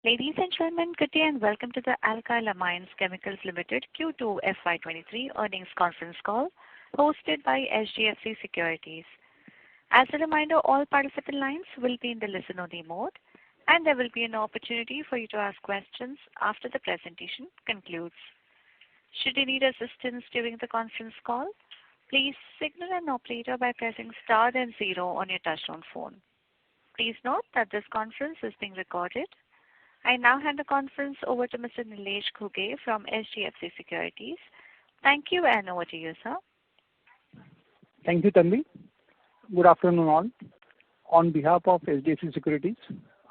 Ladies and gentlemen, good day and welcome to the Alkyl Amines Chemicals Limited Q2 FY23 earnings conference call hosted by SGFC Securities. As a reminder, all participant lines will be in the listen-only mode, and there will be an opportunity for you to ask questions after the presentation concludes. Should you need assistance during the conference call, please signal an operator by pressing star and 0 on your touchtone phone. Please note that this conference is being recorded. I now hand the conference over to Mr. Nilesh Ghuge from SGFC Securities. Thank you, and over to you, sir. Thank you, Tanvi. Good afternoon, all. On behalf of SGFC Securities,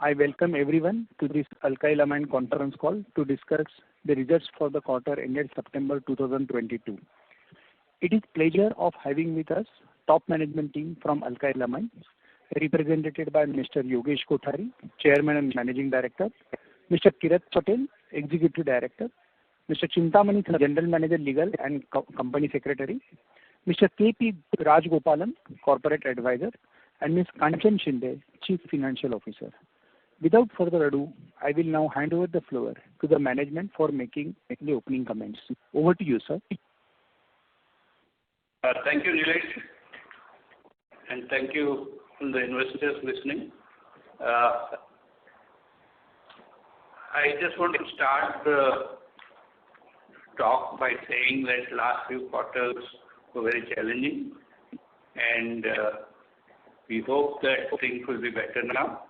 I welcome everyone to this Alkyl Amine conference call to discuss the results for the quarter ended September 2022. It is pleasure of having with us top management team from Alkyl Amine, represented by Mr. Yogesh Kothari, Chairman and Managing Director, Mr. Kirat Patel, Executive Director, Mr. Chintamani, General Manager Legal and Company Secretary, Mr. K.P. Rajgopalan, Corporate Advisor, and Ms. Kanchan Shinde, Chief Financial Officer. Without further ado, I will now hand over the floor to the management for making the opening comments. Over to you, sir. Thank you, Nilesh, and thank you to the investors listening. I just want to start the talk by saying that last few quarters were very challenging, and we hope that things will be better now.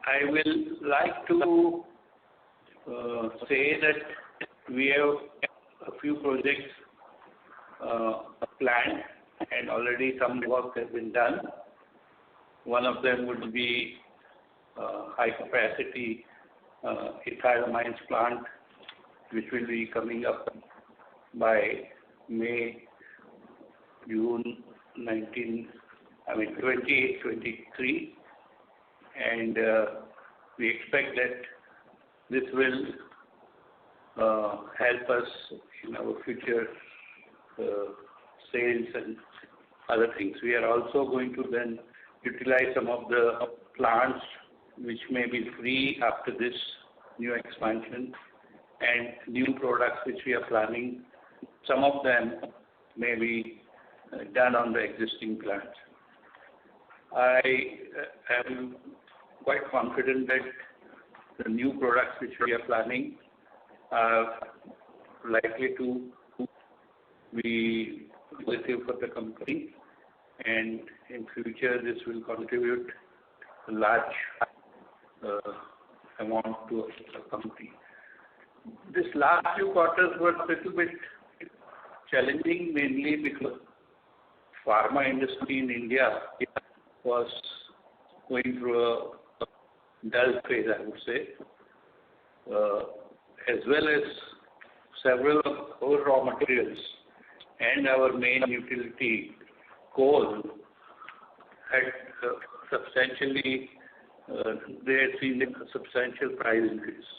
I will like to say that we have a few projects planned, and already some work has been done. One of them would be high capacity ethyl amines plant, which will be coming up by June 2023, and we expect that this will help us in our future sales and other things. We are also going to then utilize some of the plants which may be free after this new expansion, and new products which we are planning. Some of them may be done on the existing plants. I am quite confident that the new products which we are planning are likely to be positive for the company, and in future this will contribute a large amount to the company. This last few quarters were a little bit challenging, mainly because pharma industry in India was going through a dull phase, I would say, as well as several of our raw materials and our main utility, coal, had substantially, they had seen a substantial price increase.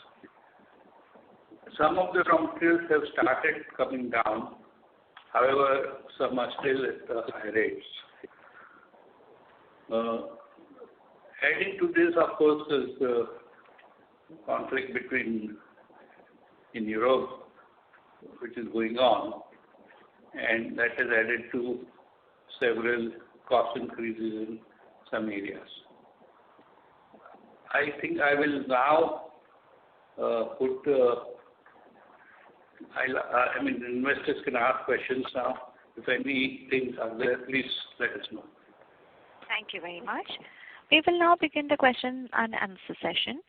Some of the raw materials have started coming down, however, some are still at the high rates. Adding to this, of course, is the conflict in Europe, which is going on, and that has added to several cost increases in some areas. I think I will now investors can ask questions now. If any things are there, please let us know. Thank you very much. We will now begin the question and answer session.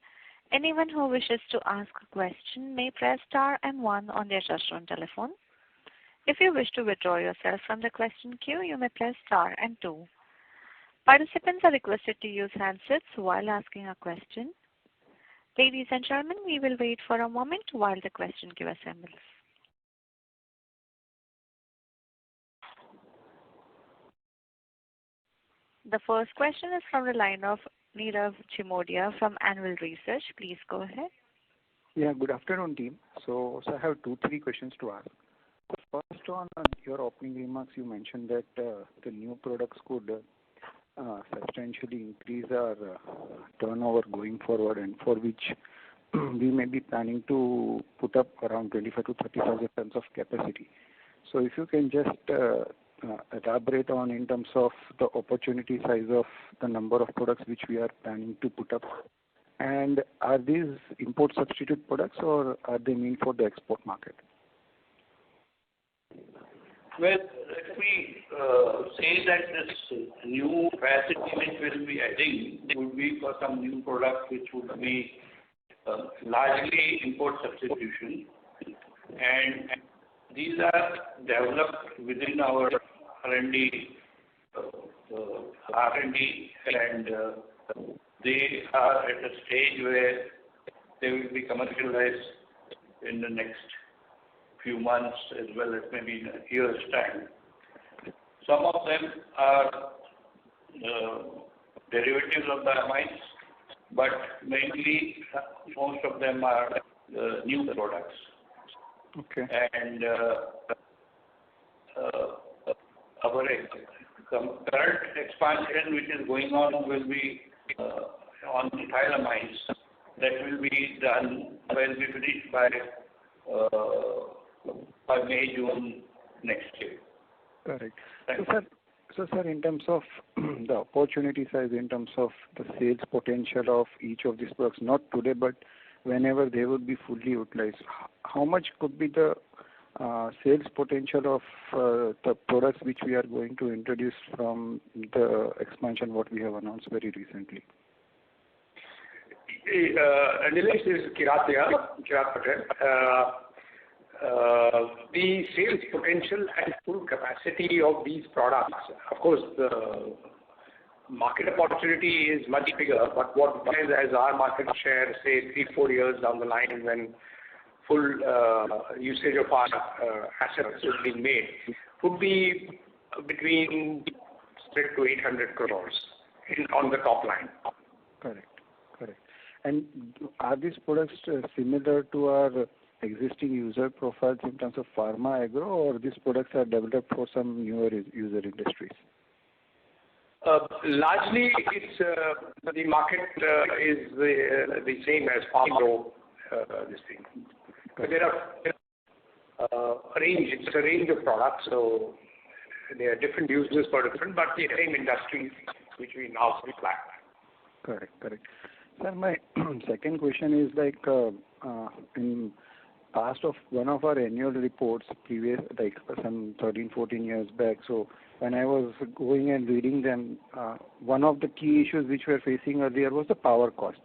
Anyone who wishes to ask a question may press star and 1 on their touchtone telephone. If you wish to withdraw yourself from the question queue, you may press star and 2. Participants are requested to use handsets while asking a question. Ladies and gentlemen, we will wait for a moment while the question queue assembles. The first question is from the line of Nirav Chimodia from Anvil Research. Please go ahead. Yeah, good afternoon, team. So I have 2-3 questions to ask. First, on your opening remarks, you mentioned that the new products could substantially increase our turnover going forward, and for which we may be planning to put up around 25 to 30,000 tons of capacity. So if you can just elaborate on in terms of the opportunity size of the number of products which we are planning to put up, and are these import substitute products or are they meant for the export market? Well, let me say that this new capacity which we'll be adding would be for some new products which would be largely import substitution, and these are developed within our R&D, and they are at a stage where they will be commercialized in the next few months as well as maybe in a year's time. Some of them are derivatives of the amines, but mainly most of them are new products. Okay. And our current expansion which is going on will be on ethyl amines. That will be finished by May, June next year. Correct. So, sir, in terms of the opportunity size, in terms of the sales potential of each of these products, not today, but whenever they would be fully utilized, how much could be the sales potential of the products which we are going to introduce from the expansion what we have announced very recently? Nilesh, this is Kirat Patel. The sales potential and full capacity of these products, of course, the market opportunity is much bigger, but what depends as our market share, say 3-4 years down the line when full usage of our assets is being made, would be between 600 to 800 crores on the top line. Correct. And are these products similar to our existing user profiles in terms of pharma, agro, or these products are developed for some newer user industries? Largely, it's the market is the same as pharma, this thing. But there are a range. It's a range of products, so there are different users for different, but the same industries which we now supply. Correct. Sir, my second question is in past of one of our annual reports, previous some 13-14 years back. So when I was going and reading them, one of the key issues which we were facing earlier was the power cost.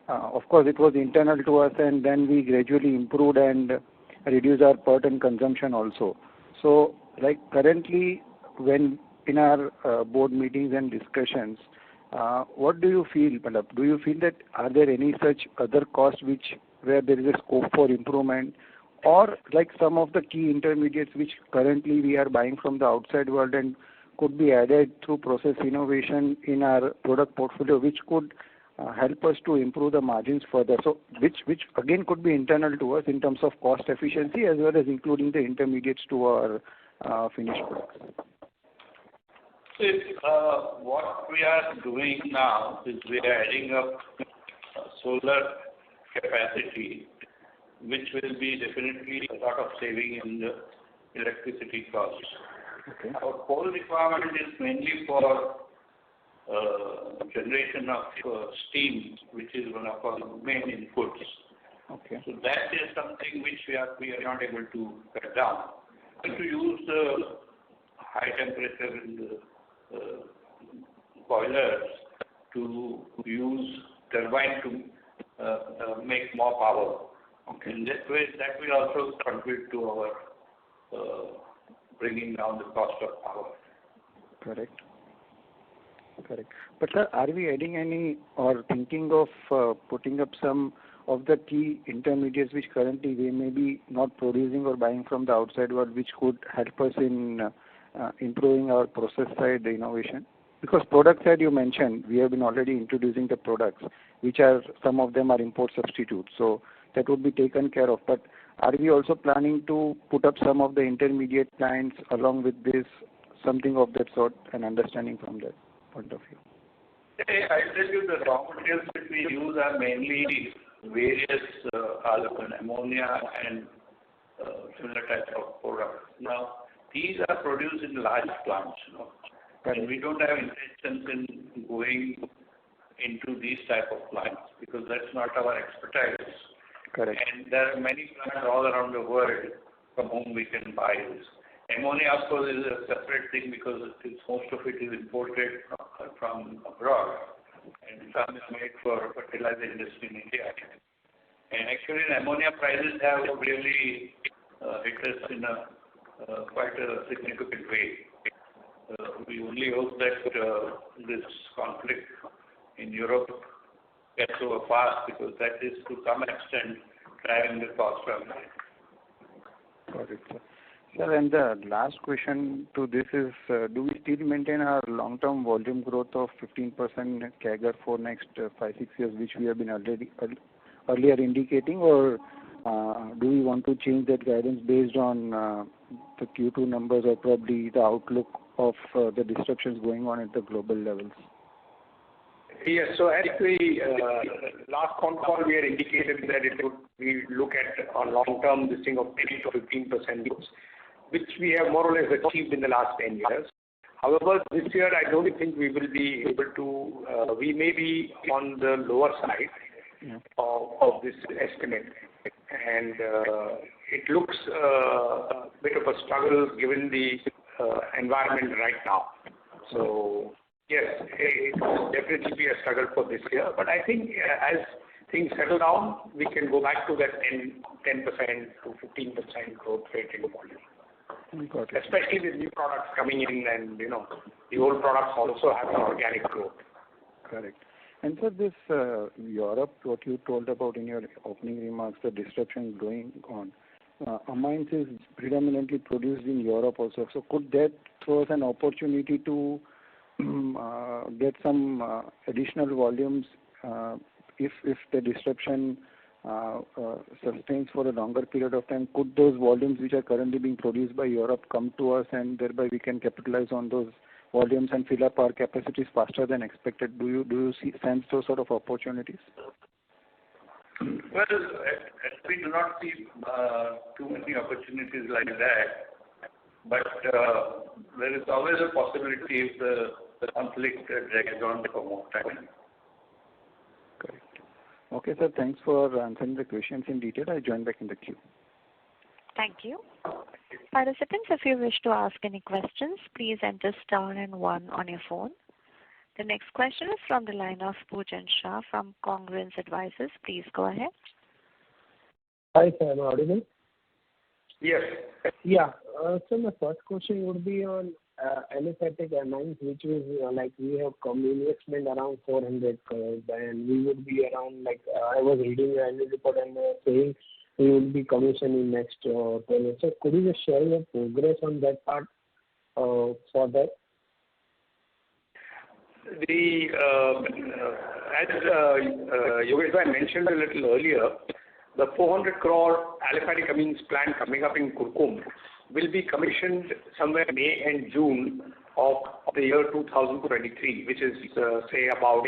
Of course, it was internal to us, and then we gradually improved and reduced our per ton consumption also. So, currently, when in our board meetings and discussions, what do you feel, Palab? Do you feel that are there any such other costs where there is a scope for improvement, or some of the key intermediates which currently we are buying from the outside world and could be added through process innovation in our product portfolio, which could help us to improve the margins further? So, which again could be internal to us in terms of cost efficiency as well as including the intermediates to our finished products. What we are doing now is we are adding up solar capacity, which will be definitely a lot of saving in the electricity costs. Okay. Our coal requirement is mainly for generation of steam, which is one of our main inputs. Okay. So that is something which we are not able to cut down. We have to use the high temperature in the boilers to use turbine to make more power. Okay. In that way, that will also contribute to our bringing down the cost of power. Correct. But sir, are we adding any or thinking of putting up some of the key intermediates which currently we may be not producing or buying from the outside world, which could help us in improving our process side innovation? Because product side you mentioned, we have been already introducing the products, which are some of them are import substitutes. So that would be taken care of. But are we also planning to put up some of the intermediate lines along with this, something of that sort, and understanding from that point of view? I tell you, the raw materials that we use are mainly various ammonia and similar types of products. Now, these are produced in large plants, and we don't have intentions in going into these type of plants because that's not our expertise. Correct. And there are many plants all around the world from whom we can buy this. Ammonia, of course, is a separate thing because most of it is imported from abroad, and some is made for fertilizer industry in India. And actually, the ammonia prices have really hit us in quite a significant way. We only hope that this conflict in Europe gets over fast because that is to some extent driving the cost up. Got it, sir. Sir, and the last question to this is, do we still maintain our long-term volume growth of 15% CAGR for next 5-6 years, which we have been earlier indicating, or do we want to change that guidance based on the Q2 numbers or probably the outlook of the disruptions going on at the global levels? Yes, so as we last Concall, we had indicated that we look at a long-term listing of 10 to 15%, which we have more or less achieved in the last 10 years. However, this year I don't think we will be able to, we may be on the lower side of this estimate. And it looks a bit of a struggle given the environment right now. So, yes, it will definitely be a struggle for this year. But I think as things settle down, we can go back to that 10% to 15% growth rate in volume. Got it. Especially with new products coming in, and the old products also have an organic growth. Correct. And so this Europe, what you told about in your opening remarks, the disruption going on, Amines is predominantly produced in Europe also. So could that throw us an opportunity to get some additional volumes if the disruption sustains for a longer period of time? Could those volumes which are currently being produced by Europe come to us, and thereby we can capitalize on those volumes and fill up our capacities faster than expected? Do you sense those sort of opportunities? Well, we do not see too many opportunities like that, but there is always a possibility if the conflict drags on for more time. Correct. Okay, sir. Thanks for answering the questions in detail. I join back in the queue. Thank you. Participants, if you wish to ask any questions, please enter star and 1 on your phone. The next question is from the line of Pujan Shah from Congruence Advisors. Please go ahead. Hi, sir. Am I audible? Yes. Yeah. So my first question would be on aliphatic amines, which is like we have investment around 400 crores, and we would be around, like I was reading the annual report and saying we will be commissioning next 12 years. So could you just share your progress on that part for that? As Yogesh mentioned a little earlier, the 400 crore aliphatic amines plant coming up in Kurkum will be commissioned somewhere May and June of the year 2023, which is say about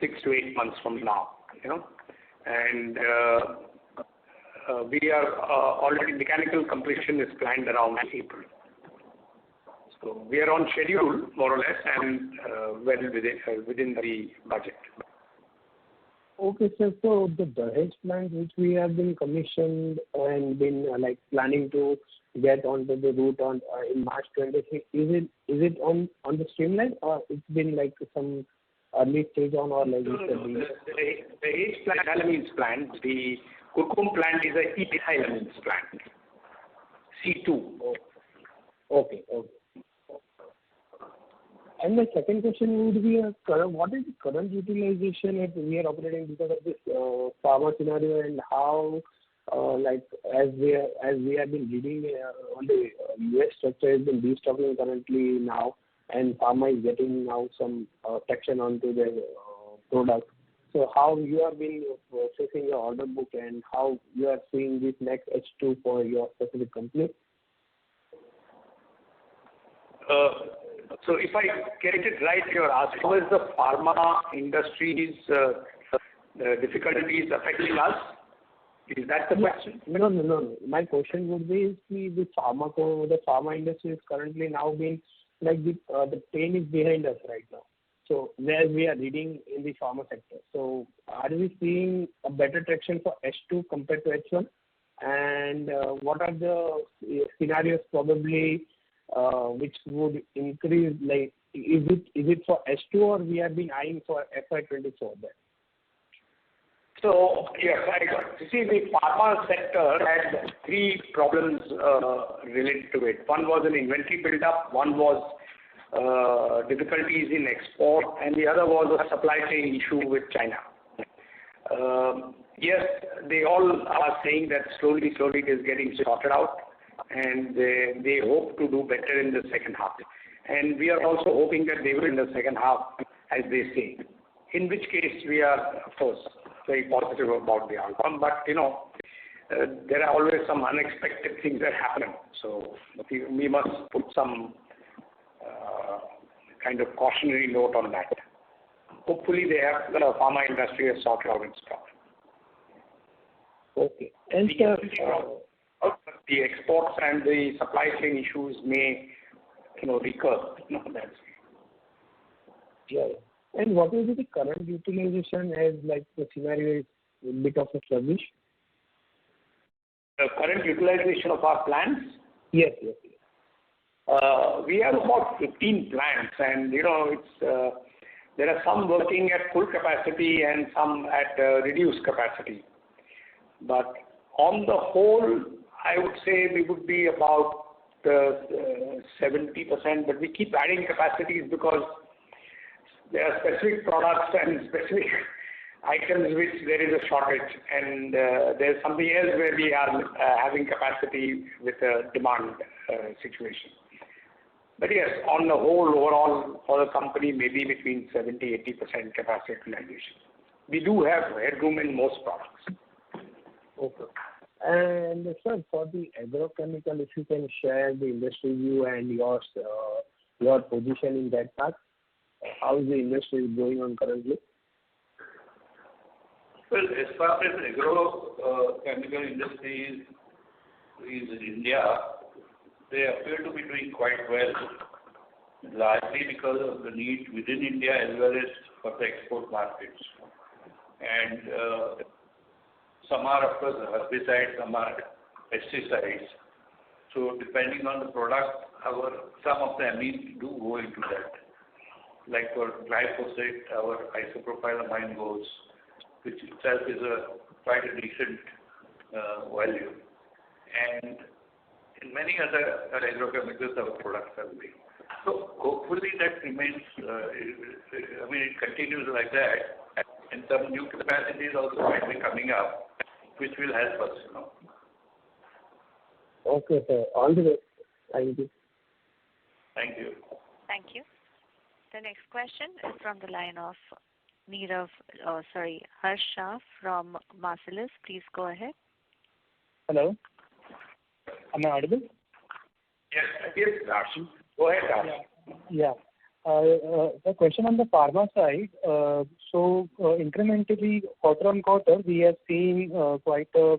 6 to 8 months from now. And we are already mechanical completion is planned around April. So we are on schedule more or less and well within the budget. Okay, sir. So the Dahej plant which we have been commissioned and been like planning to get onto the route on in March 26, is it on the streamline, or it's been like some early stage on, or like the Dahej plant, amines plant, the Kurkum plant is a ethylamines plant, C2. Okay. And my second question would be, what is the current utilization that we are operating because of this pharma scenario, and how, like as we have been reading on the US structure has been destocking currently now, and pharma is getting now some traction onto their product. So how you have been processing your order book, and how you are seeing this next H2 for your specific company? So if I get it right, you're asking, how is the pharma industry's difficulties affecting us? Is that the question? No. My question would be, is the pharma industry is currently now being like the pain is behind us right now. So where we are reading in the pharma sector. So are we seeing a better traction for H2 compared to H1? And what are the scenarios probably which would increase? Like, is it for H2 or we have been eyeing for FY24 there? So yes, I got. You see, the pharma sector had three problems related to it. One was an inventory build-up, one was difficulties in export, and the other was a supply chain issue with China. Yes, they all are saying that slowly it is getting sorted out, and they hope to do better in the second half. And we are also hoping that they will in the second half, as they say. In which case, we are, of course, very positive about the outcome. But, there are always some unexpected things that happen. So we must put some kind of cautionary note on that. Hopefully, the pharma industry has sorted out its problem. Okay. And the exports and the supply chain issues may, recur. That's yeah. And what will be the current utilization as like the scenario is a bit of a sluggish? The current utilization of our plants? Yes. We have about 15 plants, and it's there are some working at full capacity and some at reduced capacity. But on the whole, I would say we would be about 70%. But we keep adding capacities because there are specific products and specific items which there is a shortage, and there's something else where we are having capacity with a demand situation. But yes, on the whole, overall, for the company, maybe between 70-80% capacity utilization. We do have headroom in most products. Okay. And sir, for the agrochemical, if you can share the industry view and your position in that part, how is the industry going on currently? Well, as far as agrochemical industry is in India, they appear to be doing quite well, largely because of the need within India as well as for the export markets. And some are, of course, herbicides, some are pesticides. So depending on the product, some of the amines do go into that. Like for glyphosate, our isopropyl amine goes, which itself is quite a decent value. And in many other agrochemicals, our products are going. So hopefully that remains, it continues like that. And some new capacities also might be coming up, which will help us, Okay, sir. All the best. Thank you. Thank you. Thank you. The next question is from the line of Harsh Shah from Marcellus. Please go ahead. Hello. Am I audible? Yes, Harsh. Go ahead, Harsh. Yeah. The question on the pharma side, so incrementally, quarter on quarter, we have seen quite a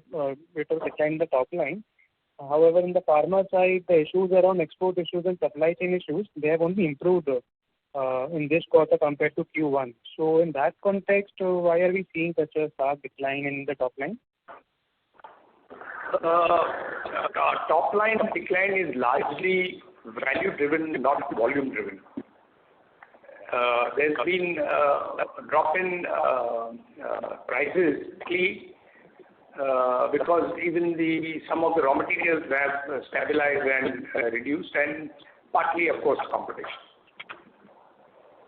bit of decline in the top line. However, in the pharma side, the issues around export issues and supply chain issues, they have only improved in this quarter compared to Q1. So in that context, why are we seeing such a sharp decline in the top line? Top line decline is largely value driven, not volume driven. There's been a drop in prices because even some of the raw materials have stabilized and reduced, and partly, of course, competition.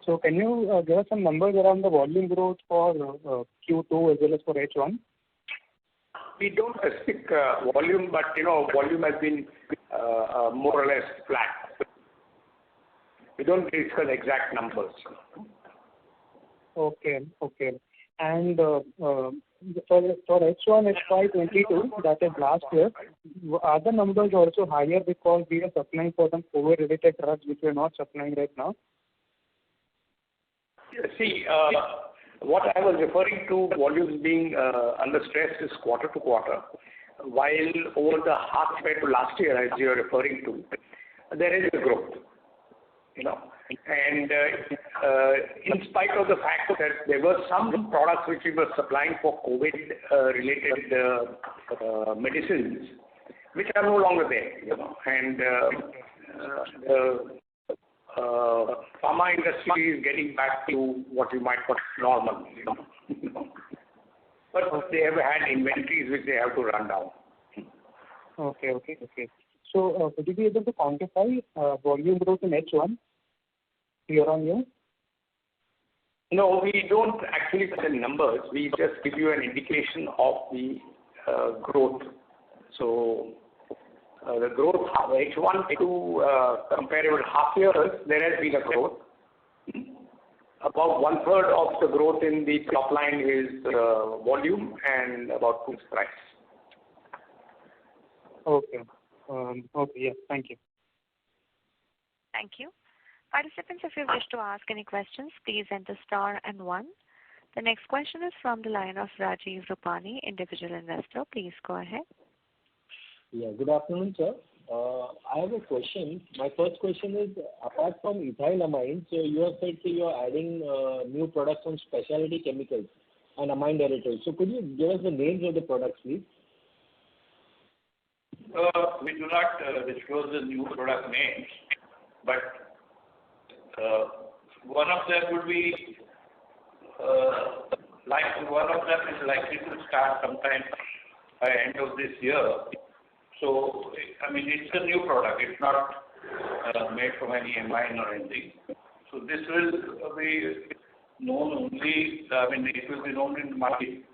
So can you give us some numbers around the volume growth for Q2 as well as for H1? We don't specific volume, but volume has been more or less flat. We don't discuss exact numbers. Okay. And for H1 FY22, that is last year, are the numbers also higher because we are supplying for some COVID-related drugs which we are not supplying right now? See, what I was referring to volumes being under stress is quarter to quarter, while over the half compared to last year, as you are referring to, there is a growth, And in spite of the fact that there were some products which we were supplying for COVID-related medicines, which are no longer there, And the pharma industry is getting back to what you might call normal, But they have had inventories which they have to run down. Okay. So, could you be able to quantify volume growth in H1 year-on-year? No, we don't actually put in numbers. We just give you an indication of the growth. So, the growth H1 to comparable half years, there has been a growth. About 1/3 of the growth in the top line is volume and about 2 price. Okay. Yes. Thank you. Thank you. Participants, if you wish to ask any questions, please enter star and 1. The next question is from the line of Rajiv Rupani, individual investor. Please go ahead. Yeah, good afternoon, sir. I have a question. My first question is, apart from ethylamines, so you have said that you are adding new products on specialty chemicals and amine derivatives. So could you give us the names of the products, please? We do not disclose the new product names, but one of them would be one of them is likely to start sometime by end of this year. So, it's a new product. It's not made from any amine or anything. So this will be known only, it will be known in the market,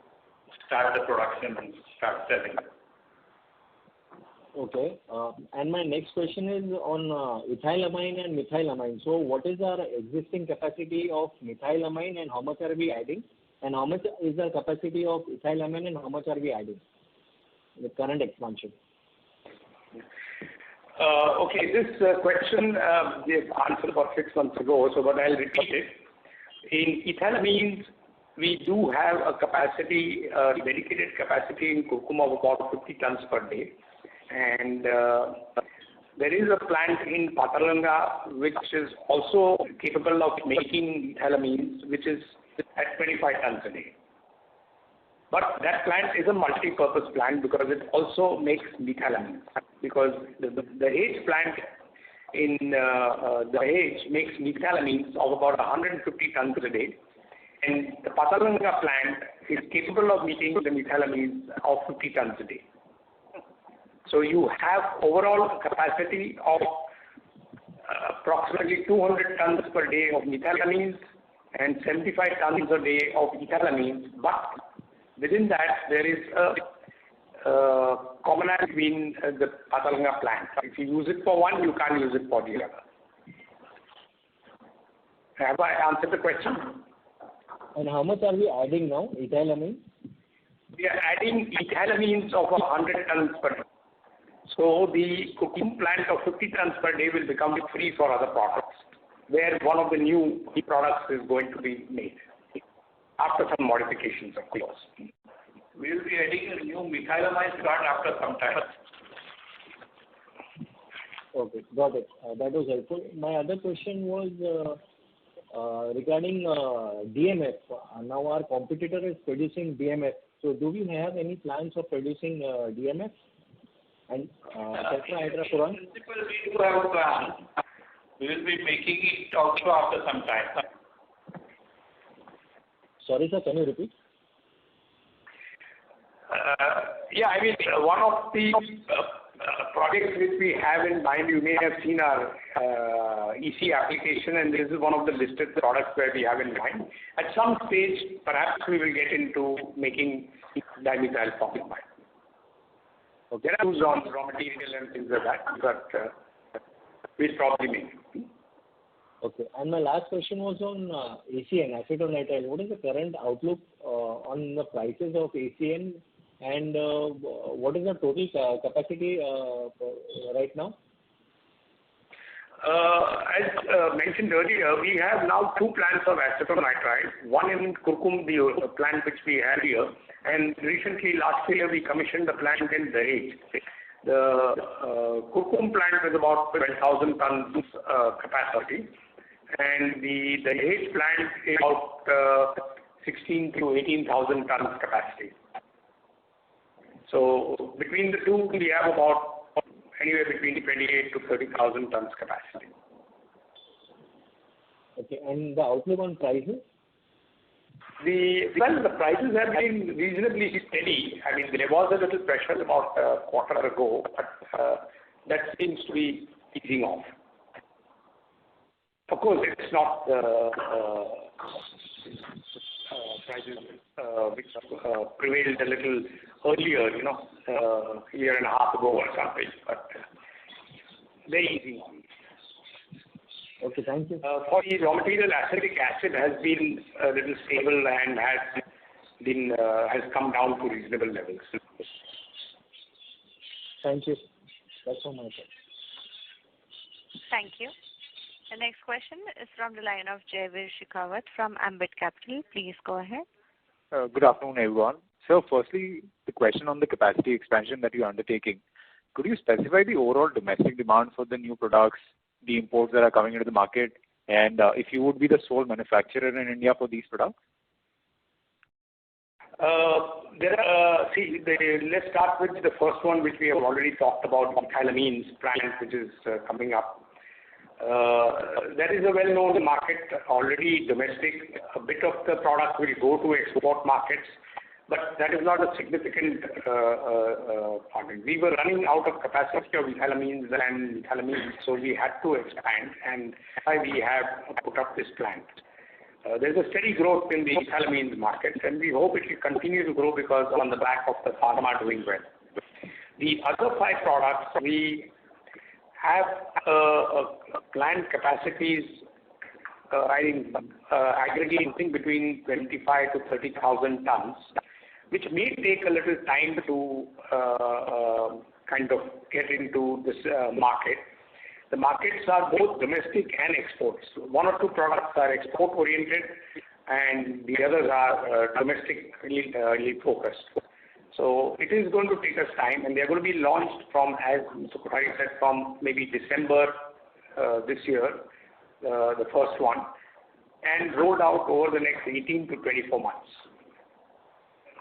start the production and start selling. Okay. And my next question is on ethylamine and methylamine. So what is our existing capacity of methylamine and how much are we adding? And how much is the capacity of ethylamine and how much are we adding with current expansion? Okay, this question we have answered about 6 months ago, but I'll repeat it. In ethylamines, we do have a capacity, dedicated capacity in curcuma of about 50 tons per day. And there is a plant in Patalanga which is also capable of making ethylamines, which is at 25 tons a day. But that plant is a multi-purpose plant because it also makes methylamines. Because the Dahej plant in Dahej makes methylamines of about 150 tons a day. And the Patalanga plant is capable of making the methylamines of 50 tons a day. So you have overall capacity of approximately 200 tons per day of methylamines and 75 tons a day of ethylamines. But within that, there is a commonality between the Patalanga plant. If you use it for one, you can't use it for the other. Have I answered the question? And how much are we adding now, ethylamine? We are adding ethylamines of 100 tons per day. So the cooking plant of 50 tons per day will become free for other products, where one of the new products is going to be made, after some modifications, of course. We will be adding a new methylamine plant after some time. Okay, got it. That was helpful. My other question was regarding DMF. Now our competitor is producing DMF. So do we have any plans of producing DMF? And tetrahydrofuran? In principle, we do have a plan. We will be making it also after some time. Sorry, sir, can you repeat? One of the projects which we have in mind, you may have seen our EC application, and this is one of the listed products where we have in mind. At some stage, perhaps we will get into making dimethyl formamide. Okay. There are on raw material and things like that, but we'll probably make it. Okay. And my last question was on ACN, acetonitrile. What is the current outlook on the prices of ACN, and what is the total capacity right now? As mentioned earlier, we have now 2 plants of acetonitrile. One in Kurkum, the plant which we had here, and recently last year we commissioned the plant in Dahej. The Kurkum plant is about 12,000 tons capacity, and the Dahej plant is about 16 to 18,000 tons capacity. So between the two, we have about anywhere between 28 to 30,000 tons capacity. Okay, and the outlook on prices? The prices have been reasonably steady. I mean, there was a little pressure about a quarter ago, but that seems to be easing off. Of course, it's not prices which prevailed a little earlier, a year and a half ago or something, but very easy. Okay, thank you. For the raw material, acetic acid has been a little stable and has come down to reasonable levels. Thank you. That's all my side. Thank you. The next question is from the line of Jaiveer Shekhawat from Ambit Capital. Please go ahead. Good afternoon, everyone. So firstly, the question on the capacity expansion that you're undertaking. Could you specify the overall domestic demand for the new products, the imports that are coming into the market, and if you would be the sole manufacturer in India for these products? Let's start with the first one, which we have already talked about, Amines plant, which is coming up. That is a well-known market, already domestic. A bit of the product will go to export markets, but that is not a significant part. We were running out of capacity of ethylamines and methylamines, so we had to expand, and we have put up this plant. There's a steady growth in the ethylamines market, and we hope it will continue to grow because on the back of the pharma doing well. The other 5 products, we have plant capacities, aggregating between 25 to 30,000 tons, which may take a little time to kind of get into this market. The markets are both domestic and exports. 1 or 2 products are export-oriented, and the others are domestically focused. So it is going to take us time, and they are going to be launched from, as Mr. Kothari said, from maybe December this year, the first one, and rolled out over the next 18 to 24 months.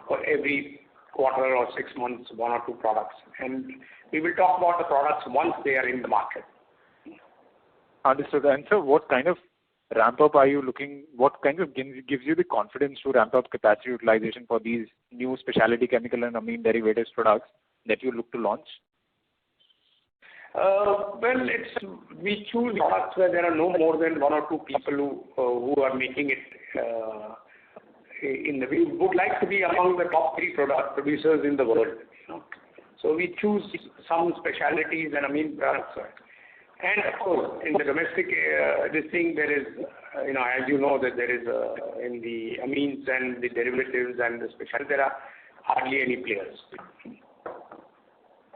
For every quarter or 6 months, 1 or 2 products. And we will talk about the products once they are in the market. Understood. And so what kind of ramp-up are you looking, what kind of gives you the confidence to ramp up capacity utilization for these new specialty chemical and amine derivatives products that you look to launch? We choose products where there are no more than 1 or 2 people who are making it. We would like to be among the top 3 product producers in the world. So we choose some specialties and amine products. And of course, in the domestic this thing, there is, as you know, that there is in the amines and the derivatives and the specialty, there are hardly any players.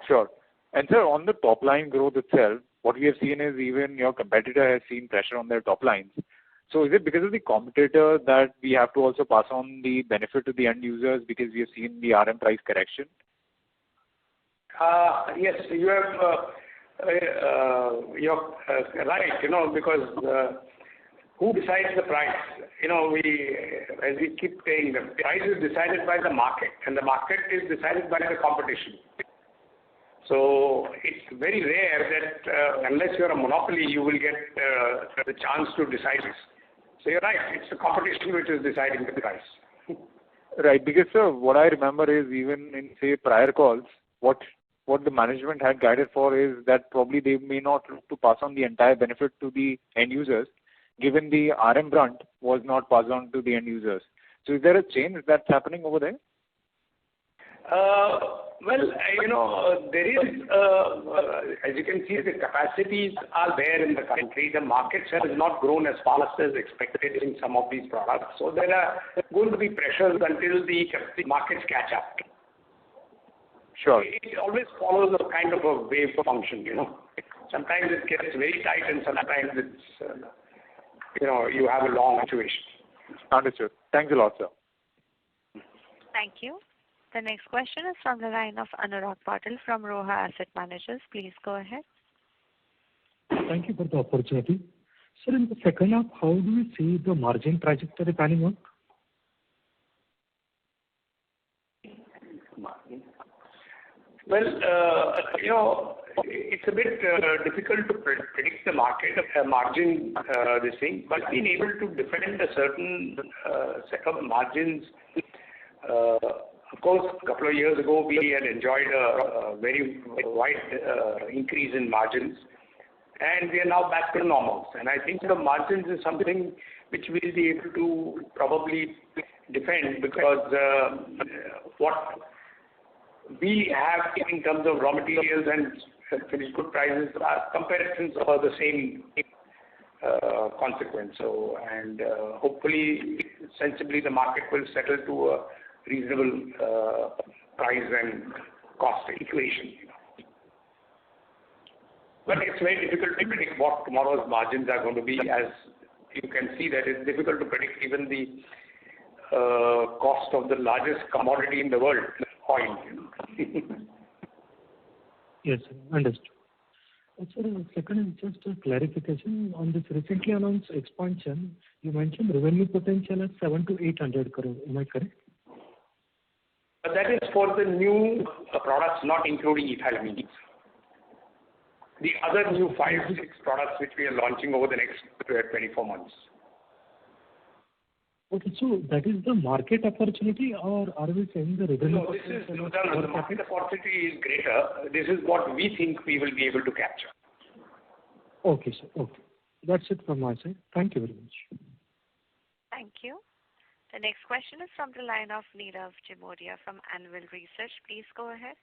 Sure. And sir, on the top line growth itself, what we have seen is even your competitor has seen pressure on their top lines. So is it because of the competitor that we have to also pass on the benefit to the end users because we have seen the RM price correction? Yes, you have. You're right, because who decides the price? As we keep saying, the price is decided by the market, and the market is decided by the competition. So it's very rare that unless you're a monopoly, you will get the chance to decide this. So you're right, it's the competition which is deciding the price. Right, because sir, what I remember is even in, say, prior calls, what the management had guided for is that probably they may not look to pass on the entire benefit to the end users, given the RM brunt was not passed on to the end users. So is there a change that's happening over there? There is, as you can see, the capacities are there in the country. The market share has not grown as fast as expected in some of these products. So there are going to be pressures until the markets catch up. Sure. It always follows a kind of a wave function, Sometimes it gets very tight and sometimes it's, you have a long situation. Understood. Thanks a lot, sir. Thank you. The next question is from the line of Anurag Patil from Roha Asset Managers. Please go ahead. Thank you for the opportunity. Sir, in the second half, how do you see the margin trajectory panning out? Well, it's a bit difficult to predict the margin, but being able to defend a certain set of margins. Of course, a couple of years ago, we had enjoyed a very wide increase in margins, and we are now back to normals. And I think the margins is something which we'll be able to probably defend because what we have in terms of raw materials and finished good prices are comparisons of the same consequence. So, and hopefully, sensibly, the market will settle to a reasonable price and cost equation. But it's very difficult to predict what tomorrow's margins are going to be. As you can see, that it's difficult to predict even the cost of the largest commodity in the world, oil. Yes, sir. Understood. Sir, second is just a clarification on this recently announced expansion. You mentioned revenue potential at 700 to 800 crore. Am I correct? That is for the new products, not including ethylamines. The other new 5-6 products which we are launching over the next 24 months. Okay, so that is the market opportunity, or are we saying the revenue? No, the market opportunity is greater. This is what we think we will be able to capture. Okay, sir. Okay. That's it from my side. Thank you very much. Thank you. The next question is from the line of Nirav Jimodia from Anvil Research. Please go ahead.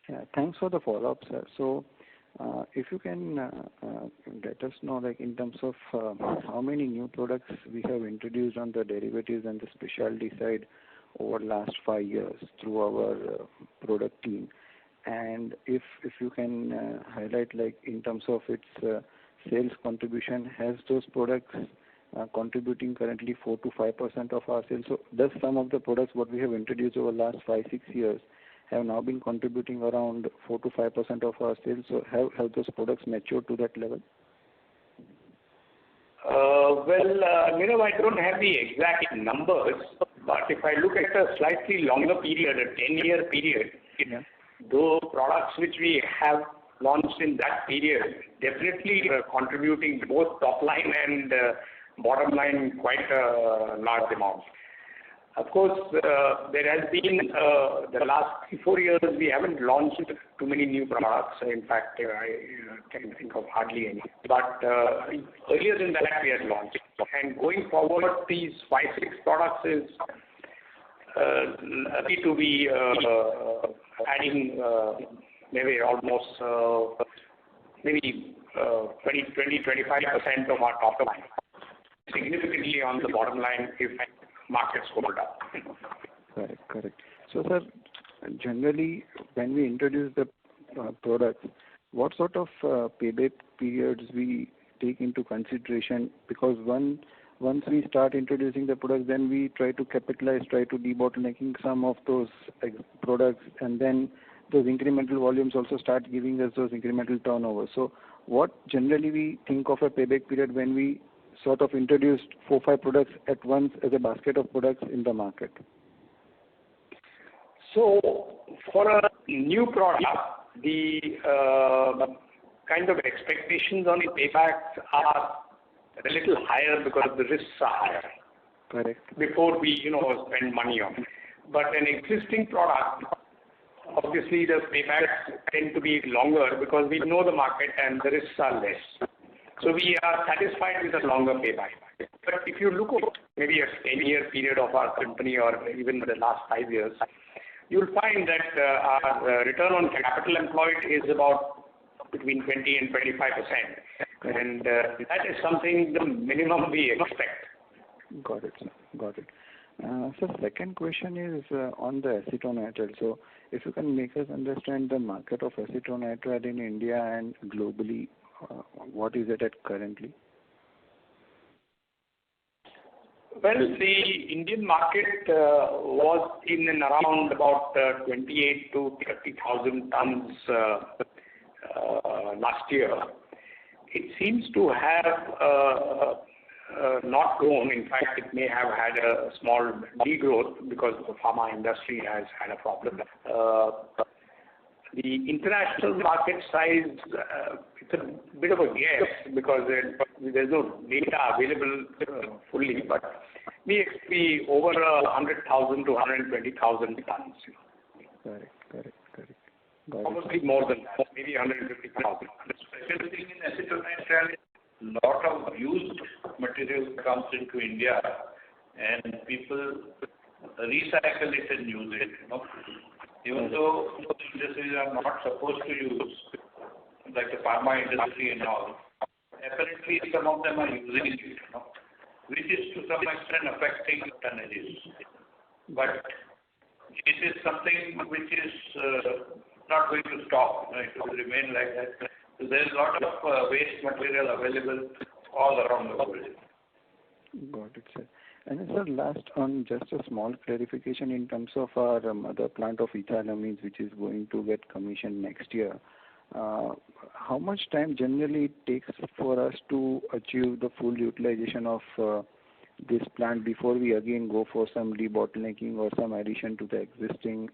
Yeah, thanks for the follow-up, sir. So, if you can let us know, like in terms of how many new products we have introduced on the derivatives and the specialty side over the last 5 years through our product team, and if you can highlight, like in terms of its sales contribution, has those products contributing currently 4 to 5% of our sales? So, does some of the products what we have introduced over the last 5-6 years have now been contributing around 4 to 5% of our sales? So have those products matured to that level? Well, I don't have the exact numbers, but if I look at a slightly longer period, a 10-year period, those products which we have launched in that period definitely contributing both top line and bottom line quite a large amount. Of course, there has been the last 3-4 years we haven't launched too many new products. In fact, I can think of hardly any. But earlier than that we had launched. And going forward, these 5-6 products is likely to be adding maybe almost maybe 20-25% of our top line, significantly on the bottom line if markets hold up. Correct. So, sir, generally, when we introduce the products, what sort of payback periods we take into consideration? Because once we start introducing the products, then we try to capitalize, try to debottlenecking some of those products, and then those incremental volumes also start giving us those incremental turnovers. So, what generally we think of a payback period when we sort of introduced 4-5 products at once as a basket of products in the market? So, for a new product, the kind of expectations on the paybacks are a little higher because the risks are higher. Correct. Before we, spend money on it. But an existing product, obviously the paybacks tend to be longer because we know the market and the risks are less. So we are satisfied with a longer payback. But if you look at maybe a 10-year period of our company or even the last 5 years, you'll find that our return on capital employed is about between 20 and 25%. And that is something the minimum we expect. Got it, sir. Got it. So second question is on the acetonitrile. So if you can make us understand the market of acetonitrile in India and globally, what is it at currently? Well, the Indian market was in and around about 28 to 30,000 tons last year. It seems to have not grown. In fact, it may have had a small degrowth because the pharma industry has had a problem. The international market size, it's a bit of a guess because there's no data available fully, but we expect over 100,000 to 120,000 tons. Correct. Probably more than that, maybe 150,000. The special thing in acetonitrile is a lot of used material comes into India and people recycle it and use it. Even though most industries are not supposed to use, like the pharma industry and all, apparently some of them are using it, which is to some extent affecting tonnages. But it is something which is not going to stop. It will remain like that. So there is a lot of waste material available all around the world. Got it, sir. And sir, last on just a small clarification in terms of our mother plant of ethyl amines, which is going to get commissioned next year. How much time generally it takes for us to achieve the full utilization of this plant before we again go for some debottlenecking or some addition to the existing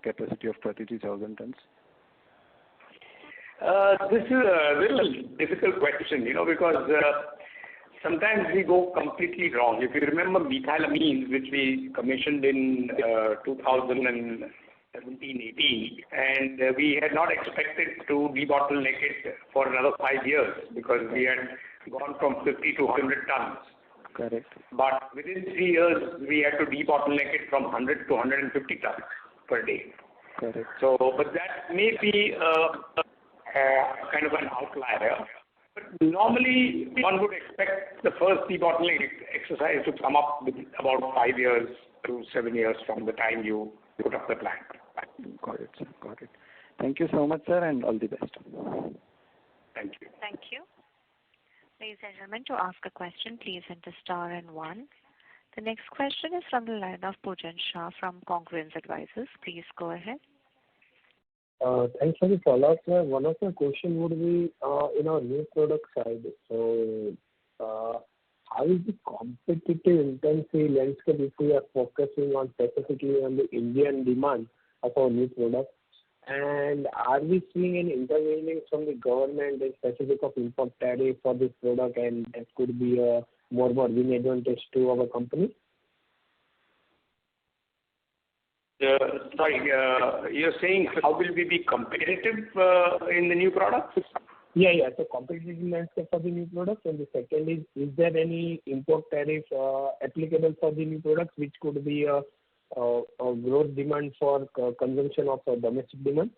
capacity of 33,000 tons? This is a little difficult question, because sometimes we go completely wrong. If you remember methylamines, which we commissioned in 2017-18, and we had not expected to debottleneck it for another 5 years because we had gone from 50 to 100 tons. Correct. But within 3 years, we had to debottleneck it from 100 to 150 tons per day. Correct. So, but that may be kind of an outlier. But normally, one would expect the first debottlenecking exercise to come up with about 5 years to 7 years from the time you put up the plant. Got it, sir. Got it. Thank you so much, sir, and all the best. Thank you. Thank you. Ladies and gentlemen, to ask a question, please enter star and 1. The next question is from the line of Pujan Shah from Congruence Advisors. Please go ahead. Thanks for the follow-up, sir. One of the question would be in our new product side. So, how is the competitive intensity landscape if we are focusing on specifically on the Indian demand of our new products? And are we seeing any intervening from the government in specific of import tariff for this product, and that could be a more margin advantage to our company? Sorry, you're saying how will we be competitive in the new products? Yeah. So competitive landscape for the new products. And the second is there any import tariff applicable for the new products, which could be a growth demand for consumption of domestic demand?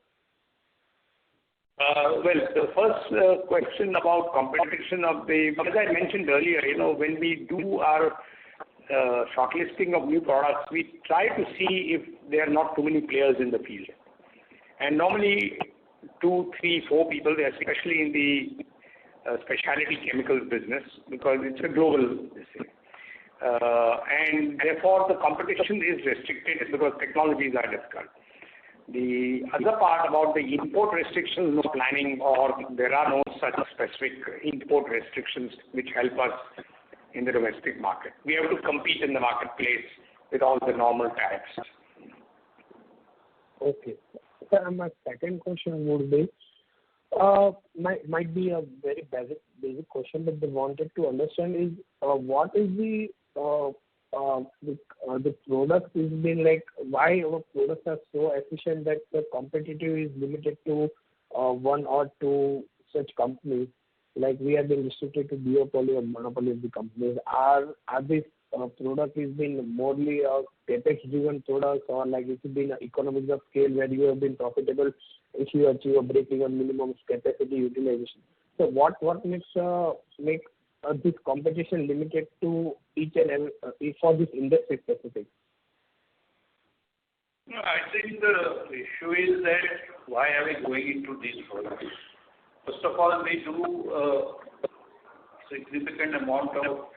Well, the first question about competition of as I mentioned earlier, when we do our shortlisting of new products, we try to see if there are not too many players in the field. And normally 2, 3, 4 people, especially in the specialty chemicals business, because it's a global thing. And therefore the competition is restricted because technologies are difficult. The other part about the import restrictions, no planning, or there are no such specific import restrictions which help us in the domestic market. We have to compete in the marketplace with all the normal tariffs. Okay. Sir, my second question would be, might be a very basic question, but I wanted to understand is what is the product is been like, why our products are so efficient that the competitive is limited to 1 or 2 such companies, like we have been restricted to duopoly or monopoly of the companies. Are these product has been morely a CapEx-driven product, or like it's been economies of scale where you have been profitable if you achieve a break-even minimum capacity utilization? So what makes this competition limited to each and every for this industry specific? No, I think the issue is that why are we going into these products? First of all, we do a significant amount of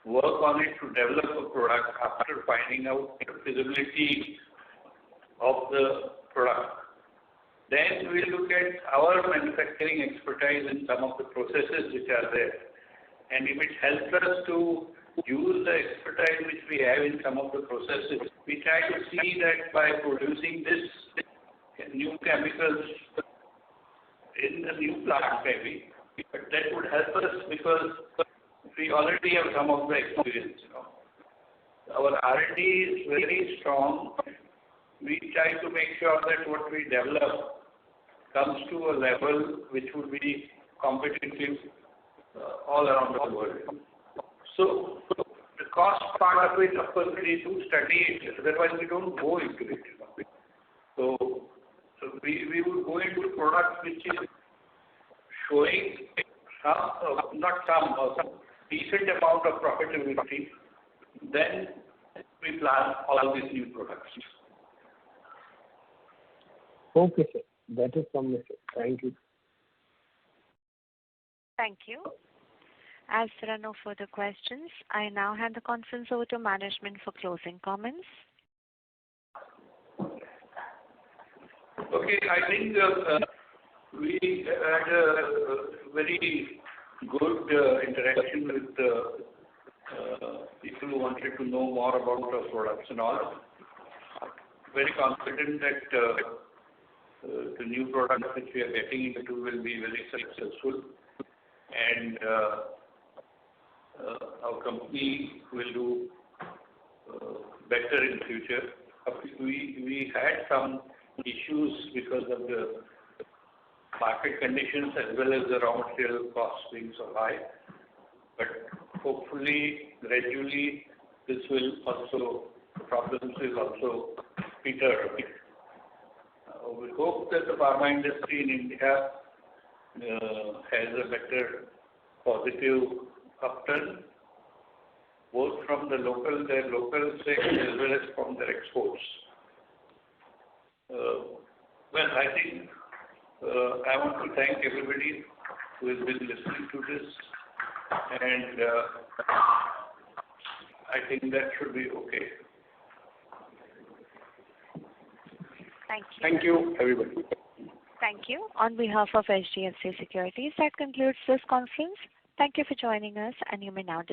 work on it to develop a product after finding out the feasibility of the product. Then we look at our manufacturing expertise in some of the processes which are there. And if it helps us to use the expertise which we have in some of the processes, we try to see that by producing this new chemicals in a new plant maybe, but that would help us because we already have some of the experience. Our R&D is very strong. We try to make sure that what we develop comes to a level which would be competitive all around the world. So the cost part of it, of course, we do study it, otherwise we don't go into it. So we would go into products which is showing some decent amount of profitability, then we plan all these new products. Okay, sir. That is from me, sir. Thank you. Thank you. As there are no further questions, I now hand the conference over to management for closing comments. Okay, I think we had a very good interaction with people who wanted to know more about our products and all. Very confident that the new products which we are getting into will be very successful, and our company will do better in future. We had some issues because of the market conditions as well as the raw material costs being so high, but hopefully gradually problems will also peter. We hope that the pharma industry in India has a better positive upturn, both from their local sector as well as from their exports. Well, I think I want to thank everybody who has been listening to this, and I think that should be okay. Thank you. Thank you, everybody. Thank you. On behalf of HDFC Securities, that concludes this conference. Thank you for joining us, and you may now